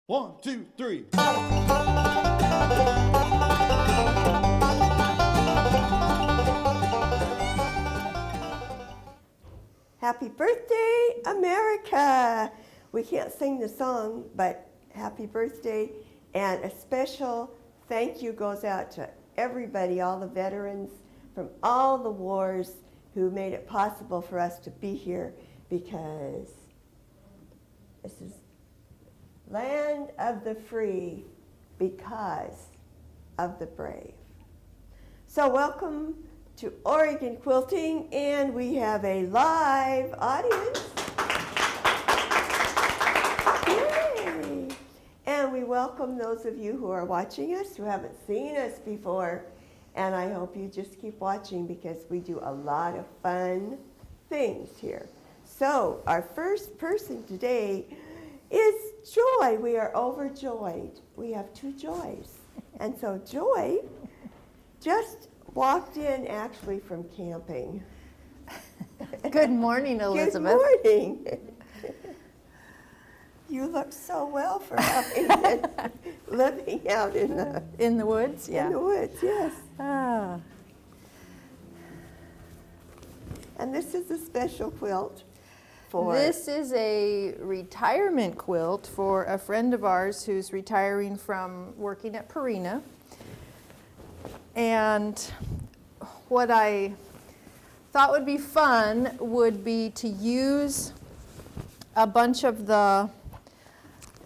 1, 2, 3. Happy birthday, America! We can't sing the song, but happy birthday. And a special thank you goes out to everybody, all the veterans from all the wars who made it possible for us to be here, because this is land of the free because of the brave. So welcome to Oregon Quilting, and we have a live audience. Yay! And we welcome those of you who are watching us who haven't seen us before, and I hope you just keep watching because we do a lot of fun things here. So our first person today is Joy. We are overjoyed. We have two Joys. And so Joy just walked in actually from camping. Good morning, Elizabeth. Good morning. You look so well for having been living out in the woods. Yeah. In the woods, yes. Ah. And this is a special quilt for. This is a retirement quilt for a friend of ours who's retiring from working at Purina. And what I thought would be fun would be to use a bunch of the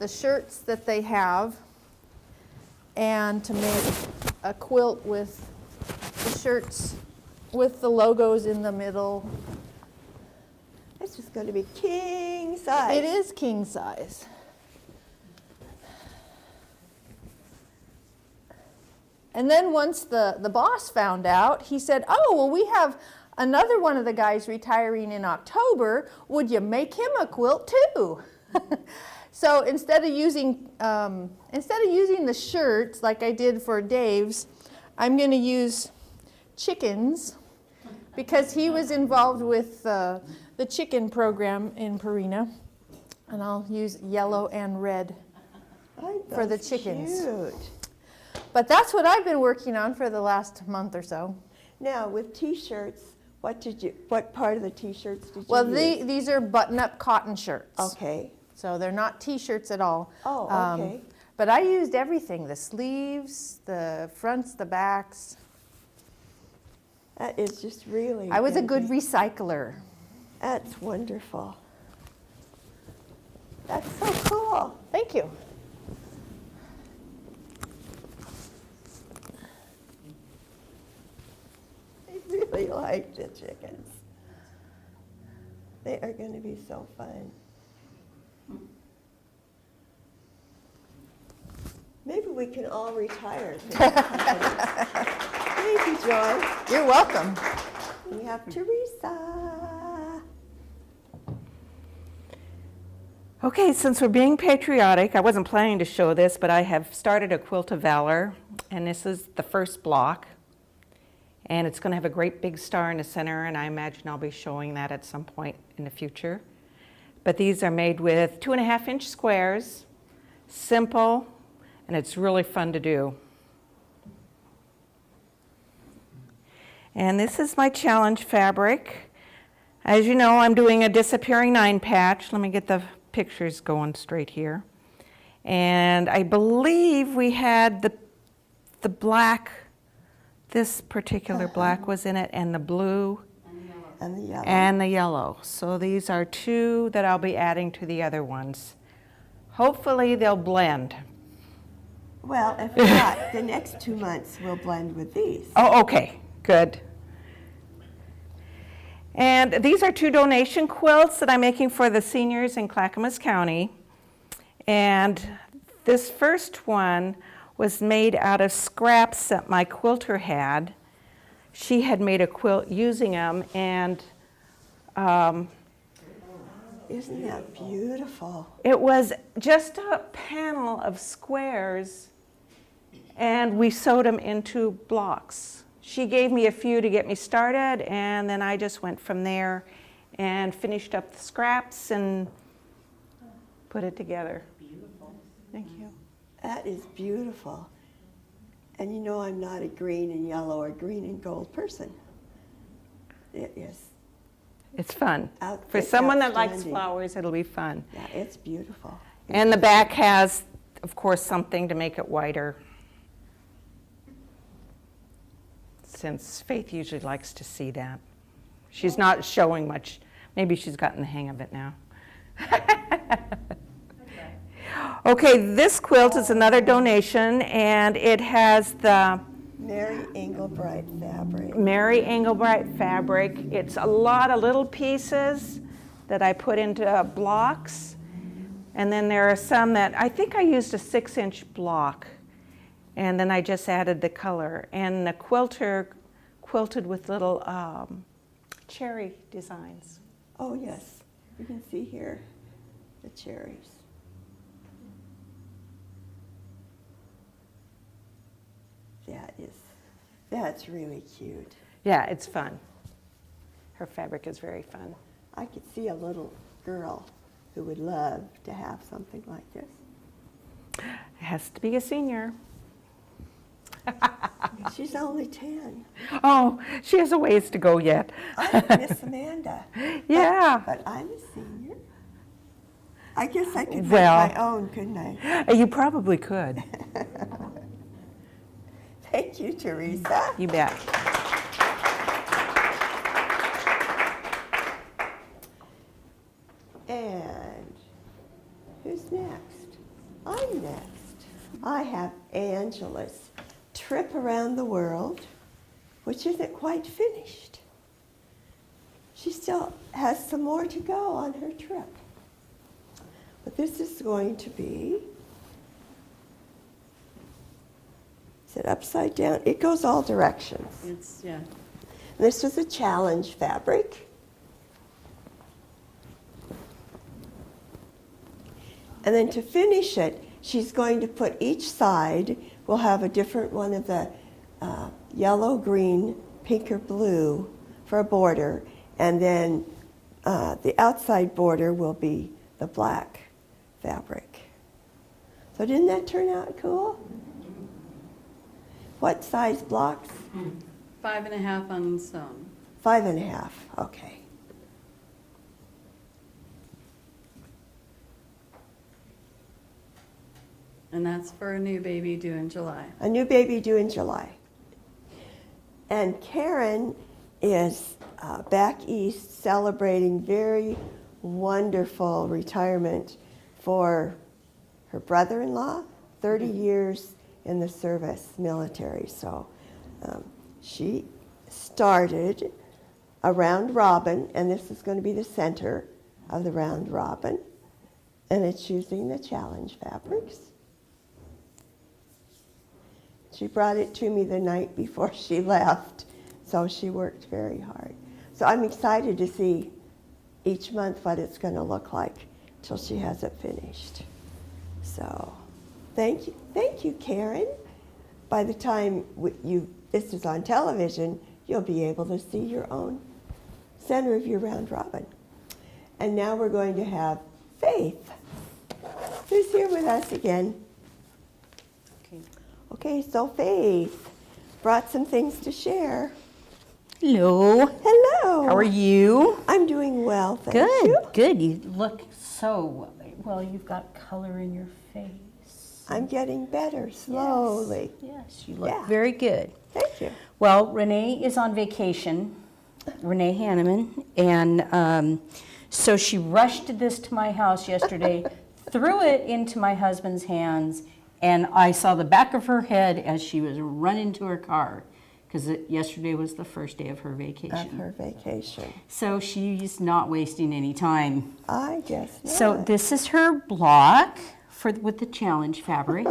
shirts that they have and to make a quilt with the shirts with the logos in the middle. This is going to be king size. It is king size. And then once the boss found out, he said, oh, well, we have another one of the guys retiring in October. Would you make him a quilt too? So instead of using the shirts like I did for Dave's, I'm going to use chickens because he was involved with the chicken program in Purina. And I'll use yellow and red for the chickens. Cute. But that's what I've been working on for the last month or so. Now, with T-shirts, what part of the T-shirts did you Well, use? these are button-up cotton shirts. Okay. So they're not T-shirts at all. Oh, okay. But I used everything, the sleeves, the fronts, the backs. That is just really I was a good be- recycler. That's wonderful. That's so cool. Thank you. I really like the chickens. They are going to be so fun. Maybe we can all retire. Thank you, Joy. You're welcome. We have Teresa. Okay, since we're being patriotic, I wasn't planning to show this, but I have started a Quilt of Valor, and this is the first block. And it's going to have a great big star in the center, and I imagine I'll be showing that at some point in the future. But these are made with 2.5-inch squares, simple, and it's really fun to do. And this is my challenge fabric. As you know, I'm doing a disappearing 9 patch. Let me get the pictures going straight here. And I believe we had the black, this particular black was in it, and the blue And the yellow. and the yellow. So these are 2 that I'll be adding to the other ones. Hopefully they'll blend. Well, if not, the next 2 months we'll blend with these. Oh, okay, good. And these are 2 donation quilts that I'm making for the seniors in Clackamas County. And this first one was made out of scraps that my quilter had. She had made a quilt using them, and Isn't that beautiful? it was just a panel of squares, and we sewed them into blocks. She gave me a few to get me started, and then I just went from there and finished up the scraps and put it together. Thank you. That is beautiful. And you know I'm not a green and yellow or green and gold person. It is. It's fun. For It's someone that likes outstanding. flowers, it'll be fun. Yeah, it's beautiful. And the back has, of course, something to make it whiter. Since Faith usually likes to see that. She's not showing much. Maybe she's gotten the hang of it now. Okay, this quilt is another donation, and it has the Mary Engelbright fabric. Mary Engelbright fabric. It's a lot of little pieces that I put into blocks. And then there are some that I think I used a 6-inch block. And then I just added the color. And the quilter quilted with little cherry designs. Oh, yes. You can see here the cherries. That's really cute. Yeah, it's fun. Her fabric is very fun. I could see a little girl who would love to have something like this. It has to be a senior. She's only 10. Oh, she has a ways to go yet. I'm Miss Amanda. Yeah. But I'm a senior. I guess I could make Well- my own, couldn't I? You probably could. Thank you, Teresa. You bet. And who's next? I'm next. I have Angela's trip around the world, which isn't quite finished. She still has some more to go on her trip. But this is going to be, is it upside down? It goes all directions. It's, yeah. This is a challenge fabric. And then to finish it, she's going to put each side, we'll have a different one of the yellow, green, pink, or blue for a border. And then the outside border will be the black fabric. So didn't that turn out cool? What size blocks? 5.5 unsewn. 5.5, okay. And that's for a new baby due in July. A new baby due in July. And Karen is back east celebrating very wonderful retirement for her brother-in-law, 30 years in the service, military. So she started a round robin, and this is going to be the center of the round robin. And it's using the challenge fabrics. She brought it to me the night before she left, so she worked very hard. So I'm excited to see each month what it's going to look like till she has it finished. So thank you, Karen. By the time this is on television, you'll be able to see your own center of your round robin. And now we're going to have Faith, who's here with us again. Okay, so Faith brought some things to share. Hello. Hello. How are you? I'm doing well, thank Good, you. good. You look so well. You've got color in your face. I'm getting better slowly. Yes, you look Yeah. very good. Thank you. Well, Renee is on vacation, Renee Hanneman, and so she rushed this to my house yesterday, threw it into my husband's hands, and I saw the back of her head as she was running to her car, because yesterday was the first day of her vacation. Of her vacation. So she's not wasting any time. I guess not. So this is her block with the challenge fabric,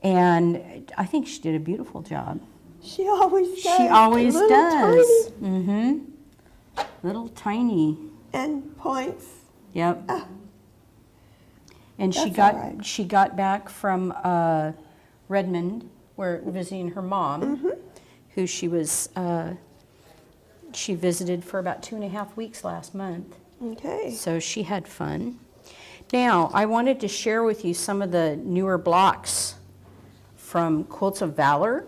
and I think she did a beautiful job. She always does. She always Little does. Tiny Mm-hmm. Little tiny. and points. Yep. Ah, And she That's got all right. she got back from Redmond, where visiting her mom, Mm-hmm. who she was she visited for about 2.5 weeks last month. okay. So she had fun. Now, I wanted to share with you some of the newer blocks from Quilts of Valor.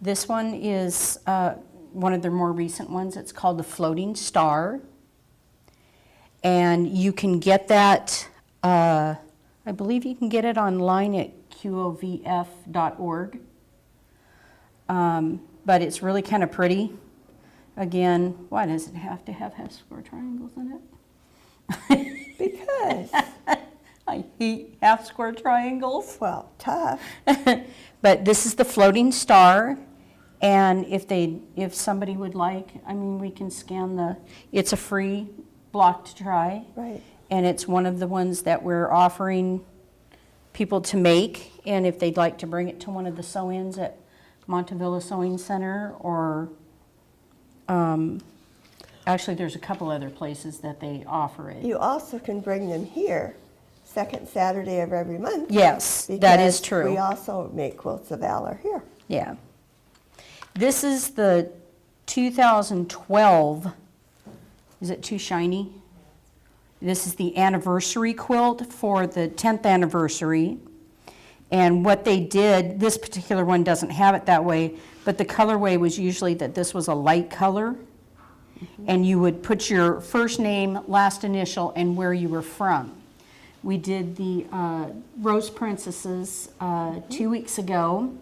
This one is one of their more recent ones. It's called the Floating Star. And you can get that, I believe you can get it online at qovf.org. But it's really kind of pretty. Again, why does it have to have half-square triangles in it? Because, I hate half-square triangles. well, tough. But this is the Floating Star, and if somebody would like, I mean, we can scan it's a free block to try. Right. And it's one of the ones that we're offering people to make, and if they'd like to bring it to one of the sew-ins at Montevilla Sewing Center, or actually there's a couple other places that they offer it. You also can bring them here, second Saturday of every month. Yes, that is because true. We also make Quilts of Valor here. Yeah. This is the 2012, is it too shiny? This is the anniversary quilt for the 10th anniversary. And what they did, this particular one doesn't have it that way, but the colorway was usually that this was a light color. And you would put your first name, last initial, and where you were from. We did the Rose Princesses 2 weeks ago.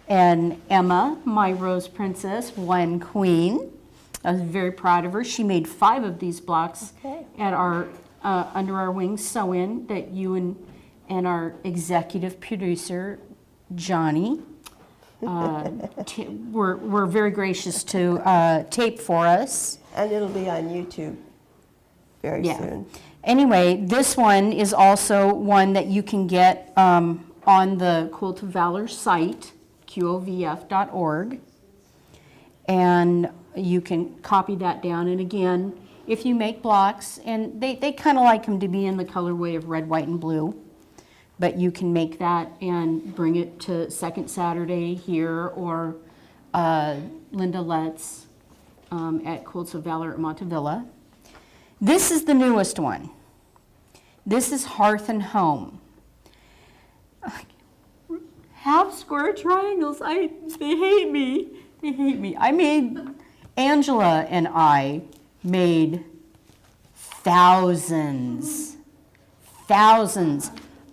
And Emma, my Rose Princess, won Queen. I was very proud of her. She made 5 of these blocks at our Under Our Wings sew-in that you and our executive producer, Johnny, were very gracious to tape for us. And it'll be on YouTube very soon. Anyway, this one is also one that you can get on the Quilt of Valor site, qovf.org. And you can copy that down. And again, if you make blocks, and they kind of like them to be in the colorway of red, white, and blue, but you can make that and bring it to Second Saturday here, or Linda Letts at Quilts of Valor at Montevilla. This is the newest one. This is Hearth and Home. Half square triangles, they hate me. They hate me. Angela and I made thousands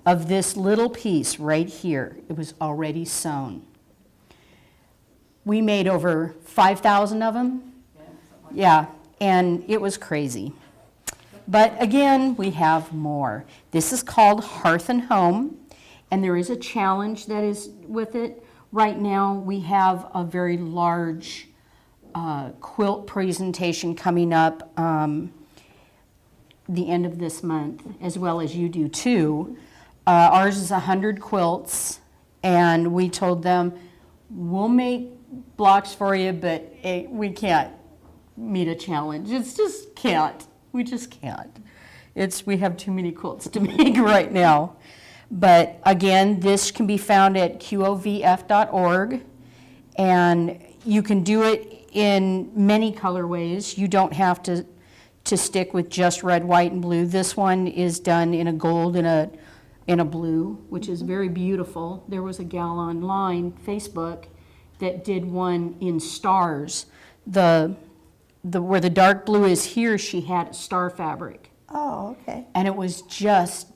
of this little piece right here. It was already sewn. We made over 5,000 of them. Yeah, and it was crazy. But again, we have more. This is called Hearth and Home, and there is a challenge that is with it. Right now, we have a very large quilt presentation coming up the end of this month, as well as you do too. Ours is 100 quilts, and we told them, we'll make blocks for you, but we can't meet a challenge. It's just can't. We just can't. We have too many quilts to make right now. But again, this can be found at qovf.org, and you can do it in many colorways. You don't have to stick with just red, white, and blue. This one is done in a gold and a blue, which is very beautiful. There was a gal online, Facebook, that did one in stars. Where the dark blue is here, she had star fabric. Oh, okay. And it was just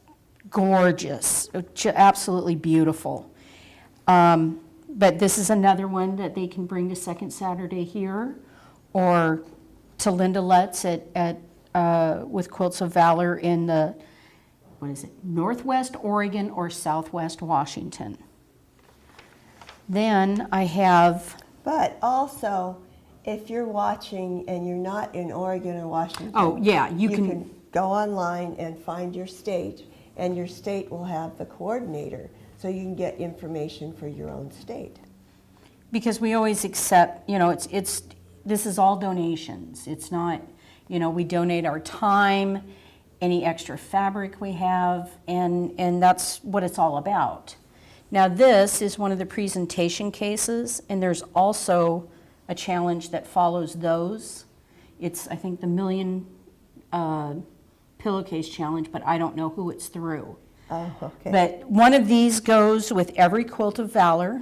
gorgeous, absolutely beautiful. But this is another one that they can bring to Second Saturday here, or to Linda Letts with Quilts of Valor in the, Northwest Oregon or Southwest Washington. Then I have... But also, if you're watching and you're not in Oregon or Washington, Oh, yeah, you you can can go online and find your state, and your state will have the coordinator, so you can get information for your own state. Because we always accept, this is all donations. It's not, we donate our time, any extra fabric we have, and that's what it's all about. Now this is one of the presentation cases, and there's also a challenge that follows those. It's, I think, the million pillowcase challenge, but I don't know who it's through. Oh, okay. But one of these goes with every quilt of valor,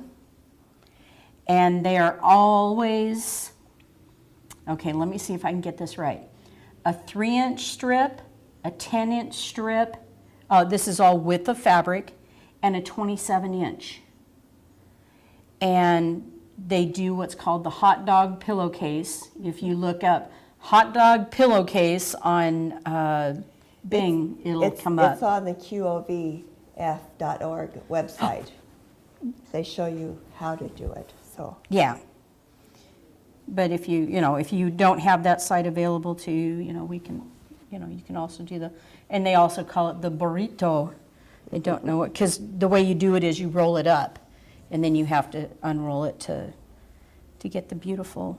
and they are always, okay, let me see if I can get this right. A 3-inch strip, a 10-inch strip, this is all width of fabric, and a 27-inch. And they do what's called the hot dog pillowcase. If you look up hot dog pillowcase on Bing, it'll come up. It's on the qovf.org website. They show you how to do it, so. Yeah. But if you don't have that site available to you, we can, you can also do and they also call it the burrito. They don't know it, because the way you do it is you roll it up, and then you have to unroll it to get the beautiful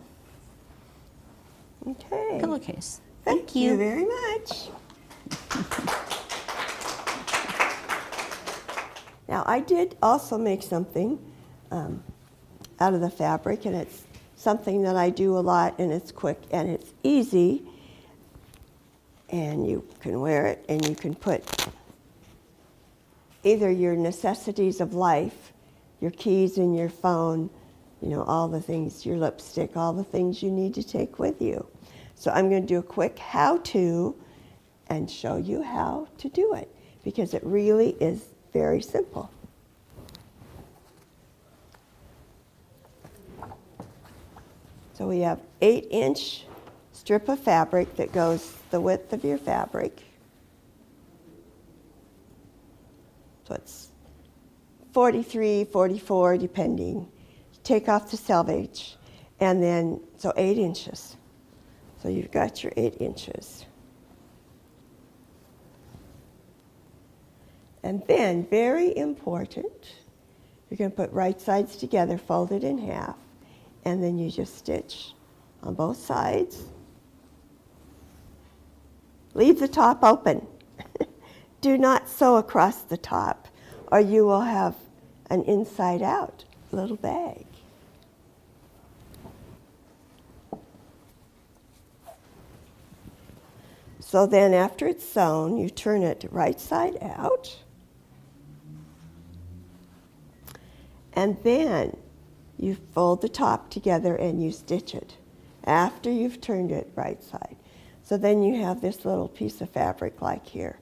Okay. pillowcase. Thank you very much. Now, I did also make something out of the fabric, and it's something that I do a lot, and it's quick and it's easy, and you can wear it, and you can put either your necessities of life, your keys in your phone, all the things, your lipstick, all the things you need to take with you. So I'm going to do a quick how-to and show you how to do it, because it really is very simple. So we have 8-inch strip of fabric that goes the width of your fabric. So it's 43, 44, depending. Take off the selvage, and then, so 8 inches. So you've got your 8 inches. And then, very important, you're going to put right sides together, fold it in half, and then you just stitch on both sides. Leave the top open. Do not sew across the top, or you will have an inside-out little bag. So then after it's sewn, you turn it right side out. And then you fold the top together and you stitch it after you've turned it right side. So then you have this little piece of fabric like here.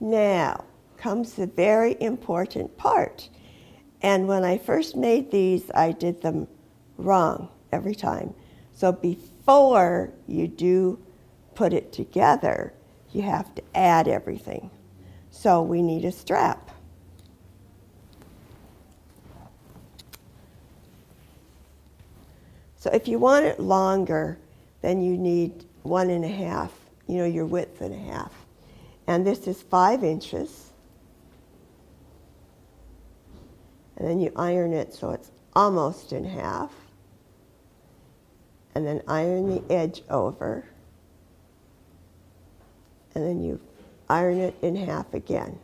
Now comes the very important part. And when I first made these, I did them wrong every time. So before you do put it together, you have to add everything. So we need a strap. So if you want it longer, then you need 1.5, your width and a half. And this is 5 inches. And then you iron it so it's almost in half. And then iron the edge over. And then you iron it in half again.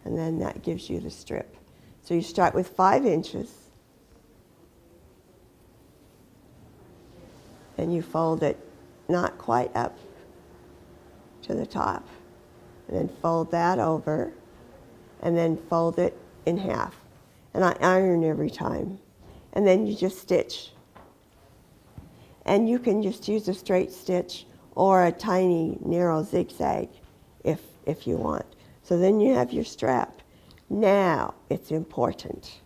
And then that gives you the strip. So you start with 5 inches. And you fold it not quite up to the top. And then fold that over. And then fold it in half. And I iron every time. And then you just stitch. And you can just use a straight stitch or a tiny narrow zigzag if you want. So then you have your strap. Now it's important.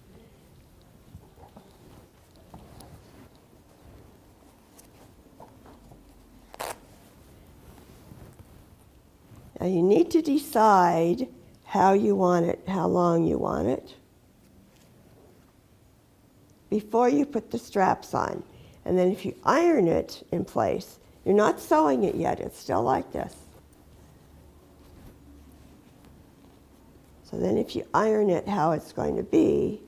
Now you need to decide how you want it, how long you want it, before you put the straps on. And then if you iron it in place, you're not sewing it yet, it's still like this. So then if you iron it how it's going to be,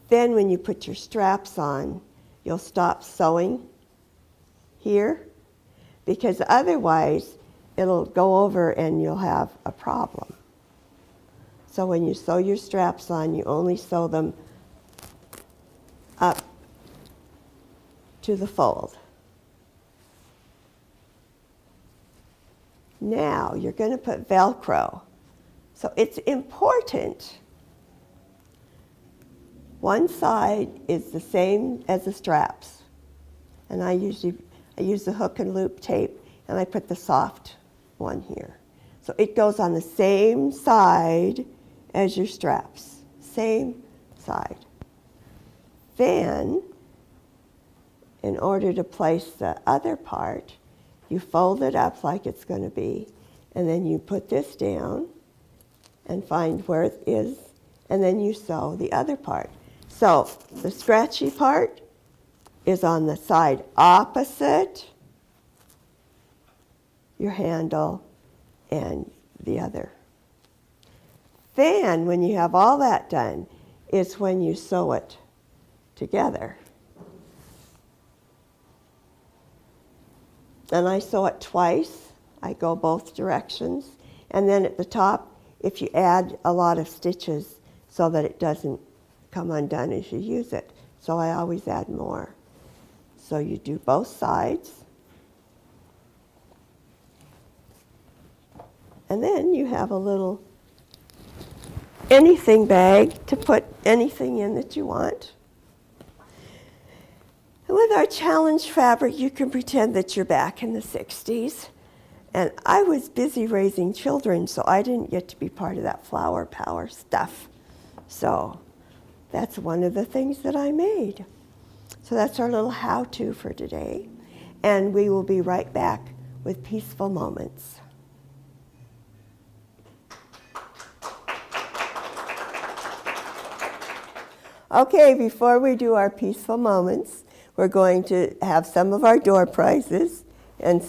then when you put your straps on, you'll stop sewing here, because otherwise it'll go over and you'll have a problem. So when you sew your straps on, you only sew them up to the fold. Now you're going to put Velcro. So it's important. One side is the same as the straps. And I use the hook and loop tape, and I put the soft one here. So it goes on the same side as your straps. Same side. Then, in order to place the other part, you fold it up like it's going to be, and then you put this down and find where it is, and then you sew the other part. So the scratchy part is on the side opposite your handle and the other. Then, when you have all that done, is when you sew it together. And I sew it twice. I go both directions. And then at the top, if you add a lot of stitches so that it doesn't come undone as you use it. So I always add more. So you do both sides. And then you have a little anything bag to put anything in that you want. And with our challenge fabric, you can pretend that you're back in the 60s. And I was busy raising children, so I didn't get to be part of that flower power stuff. So that's one of the things that I made. So that's our little how-to for today. And we will be right back with Peaceful Moments. Okay, before we do our Peaceful Moments, we're going to have some of our door prizes. And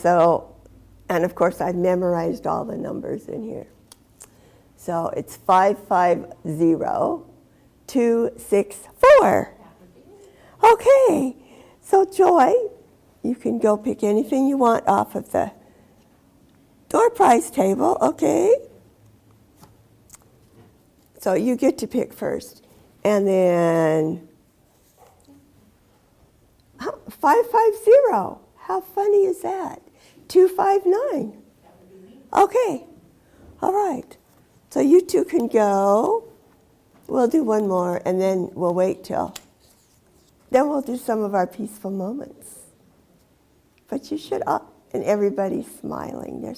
of course, I've memorized all the numbers in here. So it's 550264. Okay, so Joy, you can go pick anything you want off of the door prize table, okay? So you get to pick first. And then 550. How funny is that? 259. Okay. All right. So you two can go. We'll do one more, and then we'll wait till. Then we'll do some of our peaceful moments. But you should, and everybody's smiling.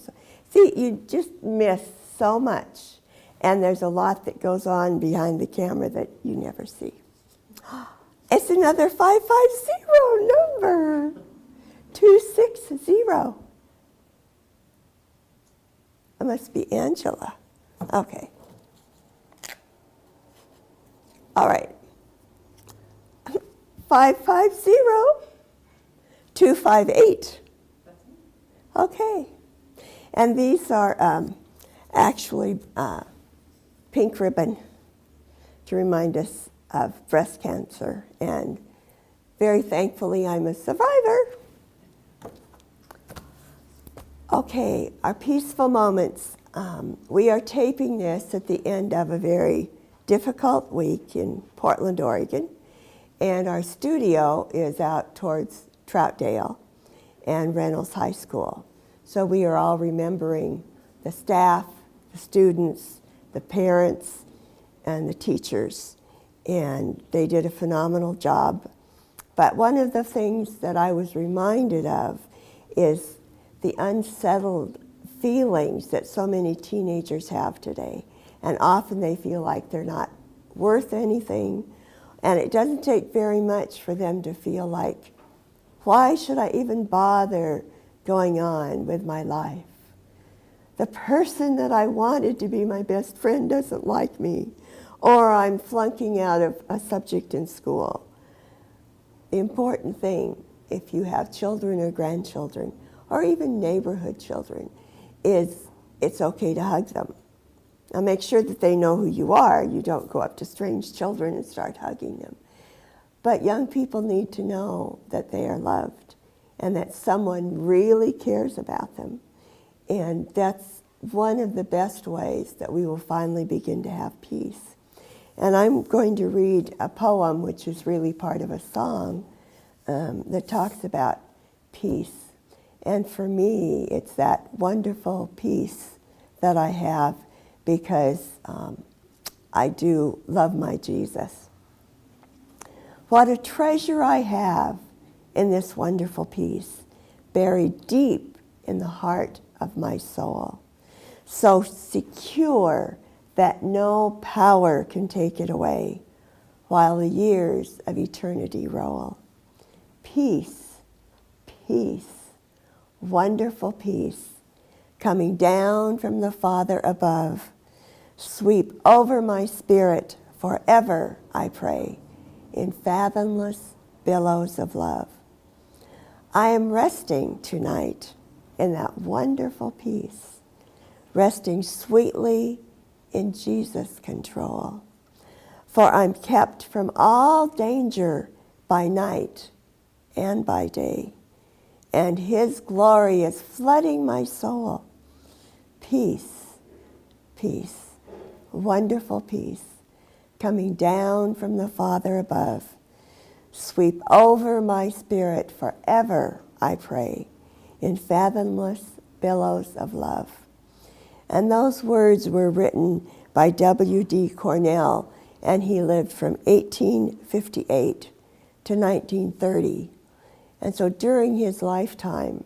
See, you just miss so much. And there's a lot that goes on behind the camera that you never see. It's another 550 number. 260. It must be Angela. Okay. All right. 550 258. Okay. And these are actually pink ribbon to remind us of breast cancer. And very thankfully, I'm a survivor. Okay, our peaceful moments. We are taping this at the end of a very difficult week in Portland, Oregon. And our studio is out towards Troutdale and Reynolds High School. So we are all remembering the staff, the students, the parents, and the teachers. And they did a phenomenal job. But one of the things that I was reminded of is the unsettled feelings that so many teenagers have today. And often they feel like they're not worth anything. And it doesn't take very much for them to feel like, why should I even bother going on with my life? The person that I wanted to be my best friend doesn't like me, or I'm flunking out of a subject in school. The important thing, if you have children or grandchildren, or even neighborhood children, is it's okay to hug them. Now make sure that they know who you are. You don't go up to strange children and start hugging them. But young people need to know that they are loved and that someone really cares about them. And that's one of the best ways that we will finally begin to have peace. And I'm going to read a poem, which is really part of a song, that talks about peace. And for me, it's that wonderful peace that I have because I do love my Jesus. What a treasure I have in this wonderful peace, buried deep in the heart of my soul, so secure that no power can take it away while the years of eternity roll. Peace, peace, wonderful peace, coming down from the Father above, sweep over my spirit forever, I pray, in fathomless billows of love. I am resting tonight in that wonderful peace, resting sweetly in Jesus' control. For I'm kept from all danger by night and by day, and His glory is flooding my soul. Peace, peace, wonderful peace, coming down from the Father above. Sweep over my spirit forever, I pray, in fathomless billows of love. And those words were written by W.D. Cornell, and he lived from 1858 to 1930. And so during his lifetime,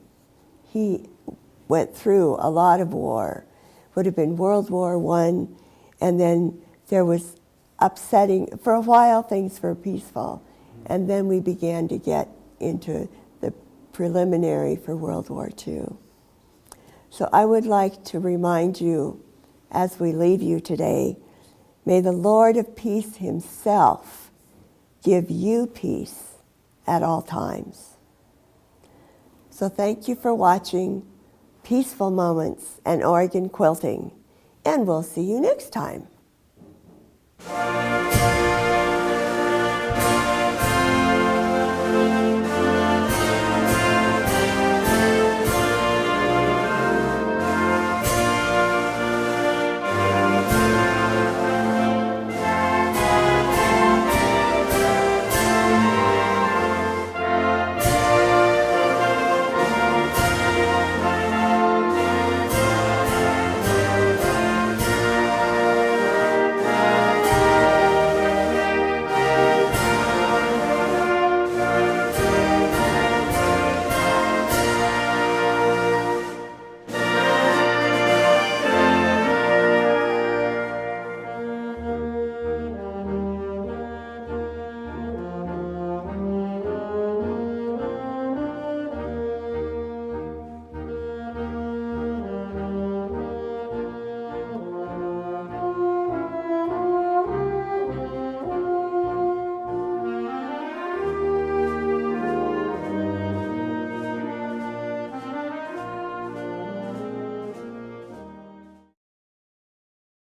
he went through a lot of war. Would have been World War I, and then there was upsetting. For a while, things were peaceful, and then we began to get into the preliminary for World War II. So I would like to remind you, as we leave you today, may the Lord of peace Himself give you peace at all times. So thank you for watching Peaceful Moments and Oregon Quilting, and we'll see you next time.